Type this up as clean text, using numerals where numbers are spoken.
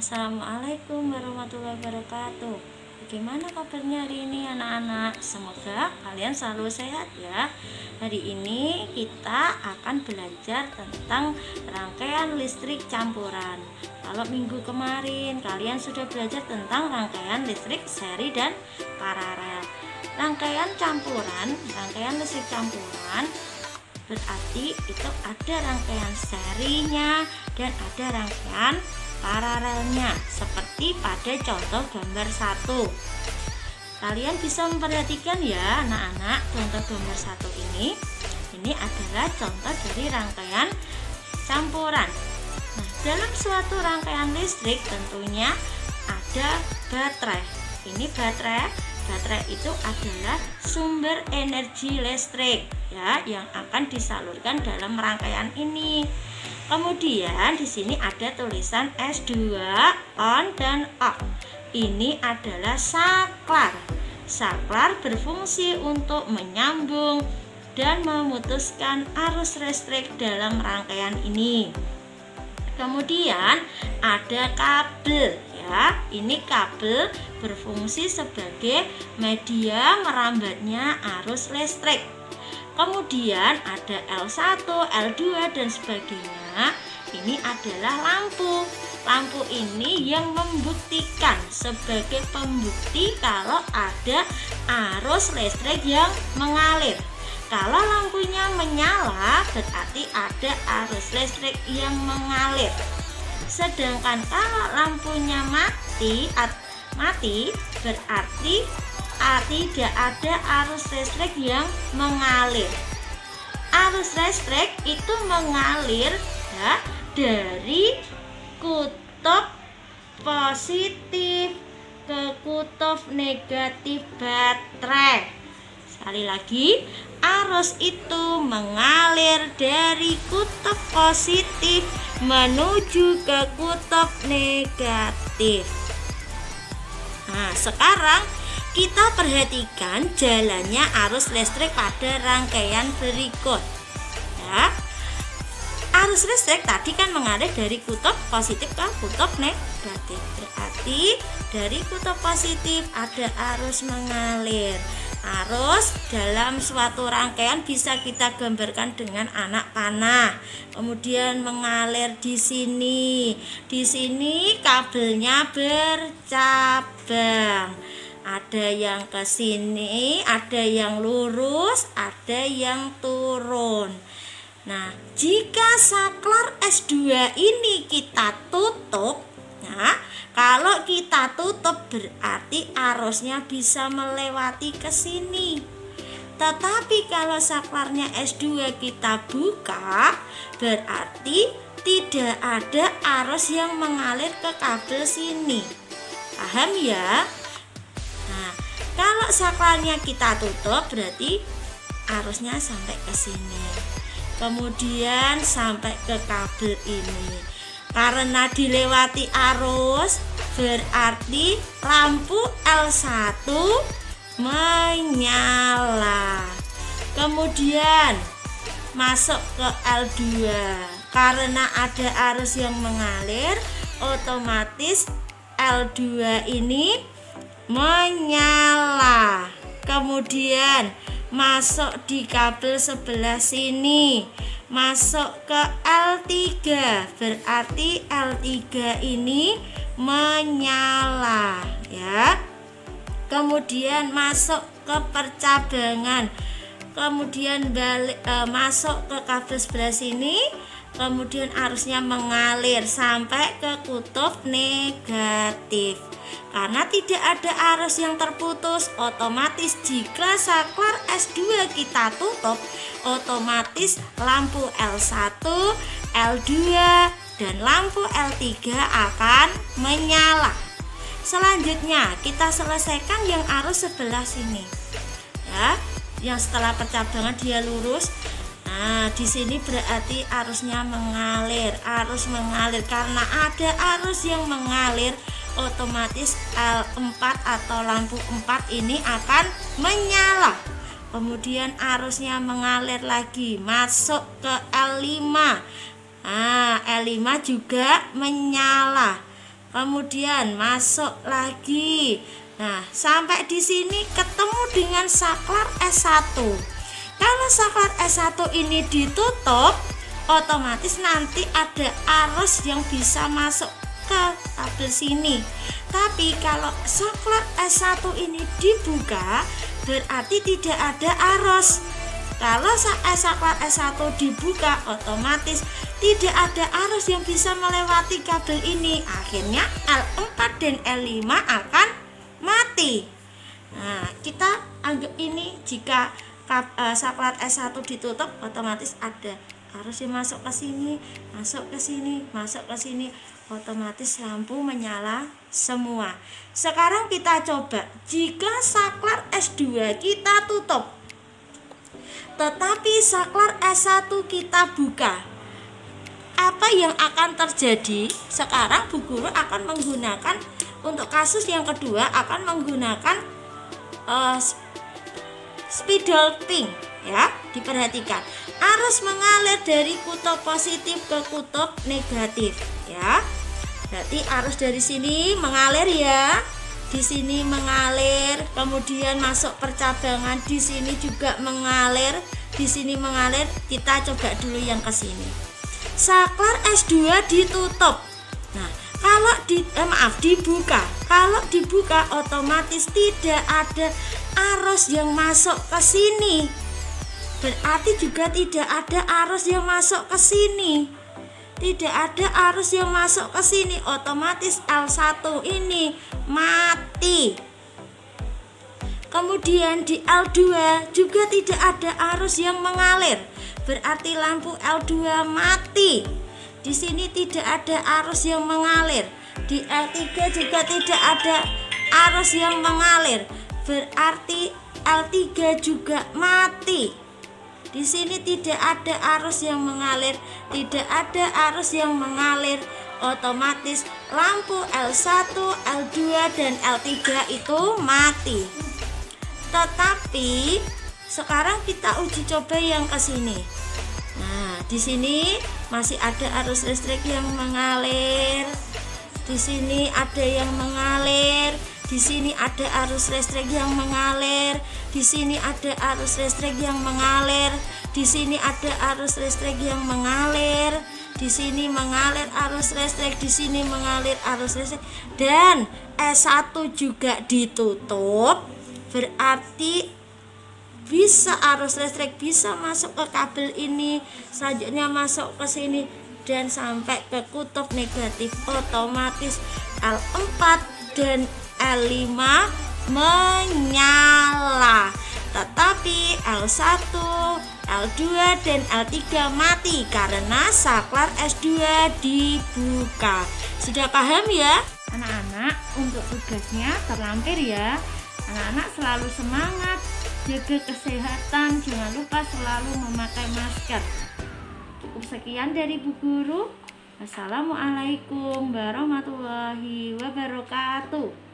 Assalamualaikum warahmatullahi wabarakatuh. Bagaimana kabarnya hari ini anak-anak? Semoga kalian selalu sehat ya. Hari ini kita akan belajar tentang rangkaian listrik campuran. Kalau minggu kemarin kalian sudah belajar tentang rangkaian listrik seri dan paralel. Rangkaian listrik campuran berarti itu ada rangkaian serinya dan ada rangkaian paralelnya, seperti pada contoh gambar 1. Kalian bisa memperhatikan ya anak-anak, contoh gambar 1 ini adalah contoh dari rangkaian campuran. Nah, dalam suatu rangkaian listrik tentunya ada baterai. Ini baterai itu adalah sumber energi listrik ya yang akan disalurkan dalam rangkaian ini. Kemudian di sini ada tulisan S2 on dan off. Ini adalah saklar. Saklar berfungsi untuk menyambung dan memutuskan arus listrik dalam rangkaian ini. Kemudian ada kabel ya. Ini kabel berfungsi sebagai media merambatnya arus listrik. Kemudian ada L1, L2 dan sebagainya. Ini adalah lampu. Lampu ini yang membuktikan sebagai pembukti kalau ada arus listrik yang mengalir. Kalau lampunya menyala berarti ada arus listrik yang mengalir. Sedangkan kalau lampunya mati berarti tidak ada arus listrik yang mengalir. Arus listrik itu mengalir ya, dari kutub positif ke kutub negatif baterai. Sekali lagi, arus itu mengalir dari kutub positif menuju ke kutub negatif. Nah, sekarang kita perhatikan jalannya arus listrik pada rangkaian berikut ya. Arus listrik tadi kan mengalir dari kutub positif ke kutub negatif. Berarti dari kutub positif ada arus mengalir. Arus dalam suatu rangkaian bisa kita gambarkan dengan anak panah. Kemudian mengalir di sini. Di sini kabelnya bercabang. Ada yang ke sini, ada yang lurus, ada yang turun. Nah, jika saklar S2 ini kita tutup, nah, kalau kita tutup berarti arusnya bisa melewati ke sini. Tetapi kalau saklarnya S2 kita buka, berarti tidak ada arus yang mengalir ke kabel sini. Paham ya? Nah, kalau saklarnya kita tutup berarti arusnya sampai ke sini. Kemudian sampai ke kabel ini. Karena dilewati arus berarti lampu L1 menyala. Kemudian masuk ke L2. Karena ada arus yang mengalir, otomatis L2 ini menyala. Kemudian masuk di kabel sebelah sini, masuk ke L3, berarti L3 ini menyala ya. Kemudian masuk ke percabangan, kemudian balik masuk ke kabel sebelah sini, kemudian arusnya mengalir sampai ke kutub negatif. Karena tidak ada arus yang terputus, otomatis jika saklar S2 kita tutup, otomatis lampu L1, L2, dan lampu L3 akan menyala. Selanjutnya kita selesaikan yang arus sebelah sini ya, yang setelah percabangan dia lurus. Nah, di sini berarti arusnya mengalir. Arus mengalir karena ada arus yang mengalir, otomatis L4 atau lampu 4 ini akan menyala. Kemudian arusnya mengalir lagi masuk ke L5. L5 juga menyala. kemudian masuk lagi. Nah, sampai di sini ketemu dengan saklar S1. Kalau saklar S1 ini ditutup, otomatis nanti ada arus yang bisa masuk ke kabel sini. Tapi kalau saklar S1 ini dibuka, berarti tidak ada arus. Kalau saklar S1 dibuka, otomatis tidak ada arus yang bisa melewati kabel ini. Akhirnya L4 dan L5 akan mati. Nah, kita anggap ini jika saklar S1 ditutup, otomatis ada arus yang masuk ke sini, masuk ke sini, masuk ke sini, otomatis lampu menyala semua. Sekarang kita coba jika saklar S2 kita tutup, tetapi saklar S1 kita buka, apa yang akan terjadi? Sekarang Bu Guru akan menggunakan, untuk kasus yang kedua akan menggunakan spidol pink ya. Diperhatikan, arus mengalir dari kutub positif ke kutub negatif ya. Berarti arus dari sini mengalir ya, di sini mengalir, kemudian masuk percabangan, di sini juga mengalir, di sini mengalir. Kita coba dulu yang ke sini. Saklar S2 ditutup. Nah, kalau dibuka. Kalau dibuka, otomatis tidak ada arus yang masuk ke sini. Berarti juga tidak ada arus yang masuk ke sini. Tidak ada arus yang masuk ke sini, otomatis L1 ini mati. Kemudian di L2 juga tidak ada arus yang mengalir, berarti lampu L2 mati. Di sini tidak ada arus yang mengalir. Di L3 juga tidak ada arus yang mengalir, berarti L3 juga mati. Di sini tidak ada arus yang mengalir, tidak ada arus yang mengalir, otomatis lampu L1, L2 dan L3 itu mati. Tetapi sekarang kita uji coba yang ke sini. Nah, di sini masih ada arus listrik yang mengalir. Di sini ada yang mengalir. Di sini ada arus listrik yang mengalir. Di sini ada arus listrik yang mengalir. Di sini ada arus listrik yang mengalir. Di sini mengalir arus listrik, di sini mengalir arus listrik, dan S1 juga ditutup. Berarti bisa arus listrik bisa masuk ke kabel ini, selanjutnya masuk ke sini dan sampai ke kutub negatif. Otomatis L4 dan L5 menyala, tetapi L1, L2 dan L3 mati karena saklar S2 dibuka. Sudah paham ya anak-anak? Untuk tugasnya terlampir ya. Anak-anak selalu semangat, jaga kesehatan, jangan lupa selalu memakai masker. Cukup sekian dari Bu Guru. Assalamualaikum warahmatullahi wabarakatuh.